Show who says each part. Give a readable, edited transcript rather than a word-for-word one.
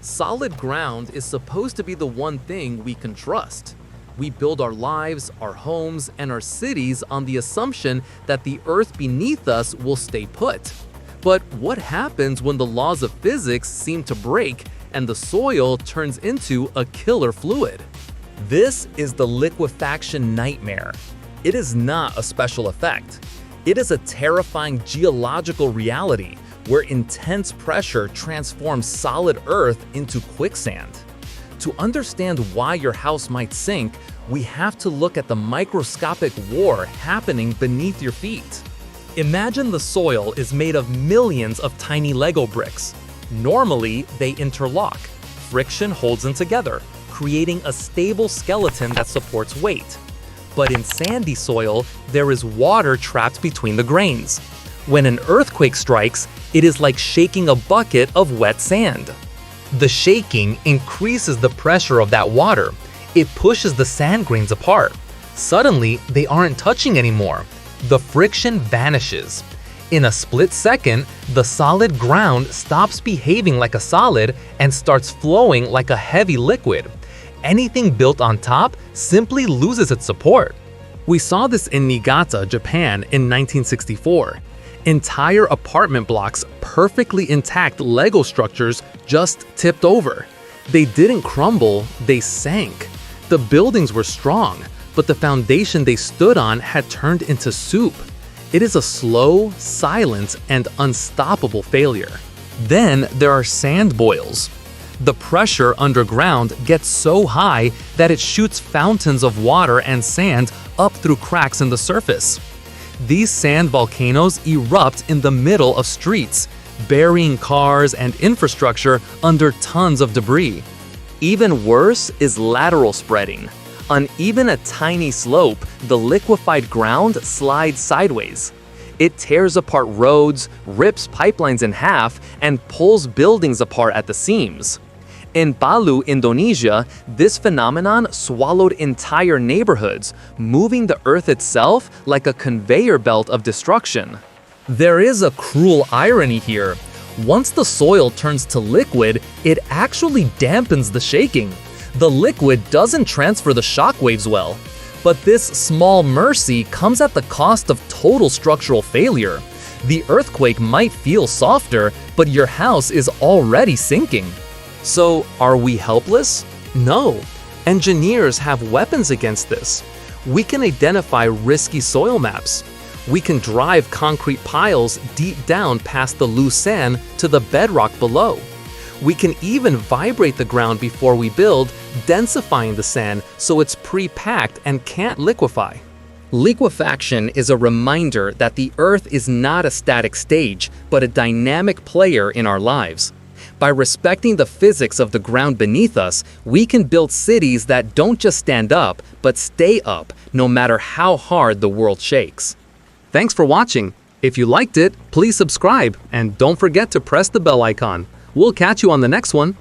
Speaker 1: Solid ground is supposed to be the one thing we can trust. We build our lives, our homes, and our cities on the assumption that the earth beneath us will stay put. But what happens when the laws of physics seem to break and the soil turns into a killer fluid? This is the liquefaction nightmare. It is not a special effect. It is a terrifying geological reality where intense pressure transforms solid earth into quicksand. To understand why your house might sink, we have to look at the microscopic war happening beneath your feet. Imagine the soil is made of millions of tiny Lego bricks. Normally, they interlock. Friction holds them together, creating a stable skeleton that supports weight. But in sandy soil, there is water trapped between the grains. When an earthquake strikes, it is like shaking a bucket of wet sand. The shaking increases the pressure of that water. It pushes the sand grains apart. Suddenly, they aren't touching anymore. The friction vanishes. In a split second, the solid ground stops behaving like a solid and starts flowing like a heavy liquid. Anything built on top simply loses its support. We saw this in Niigata, Japan in 1964. Entire apartment blocks, perfectly intact Lego structures, just tipped over. They didn't crumble, they sank. The buildings were strong, but the foundation they stood on had turned into soup. It is a slow, silent, and unstoppable failure. Then there are sand boils. The pressure underground gets so high that it shoots fountains of water and sand up through cracks in the surface. These sand volcanoes erupt in the middle of streets, burying cars and infrastructure under tons of debris. Even worse is lateral spreading. On even a tiny slope, the liquefied ground slides sideways. It tears apart roads, rips pipelines in half, and pulls buildings apart at the seams. In Palu, Indonesia, this phenomenon swallowed entire neighborhoods, moving the earth itself like a conveyor belt of destruction. There is a cruel irony here. Once the soil turns to liquid, it actually dampens the shaking. The liquid doesn't transfer the shockwaves well. But this small mercy comes at the cost of total structural failure. The earthquake might feel softer, but your house is already sinking. So, are we helpless? No. Engineers have weapons against this. We can identify risky soil maps. We can drive concrete piles deep down past the loose sand to the bedrock below. We can even vibrate the ground before we build, densifying the sand so it's pre-packed and can't liquefy. Liquefaction is a reminder that the Earth is not a static stage, but a dynamic player in our lives. By respecting the physics of the ground beneath us, we can build cities that don't just stand up, but stay up, no matter how hard the world shakes. Thanks for watching. If you liked it, please subscribe, and don't forget to press the bell icon. We'll catch you on the next one.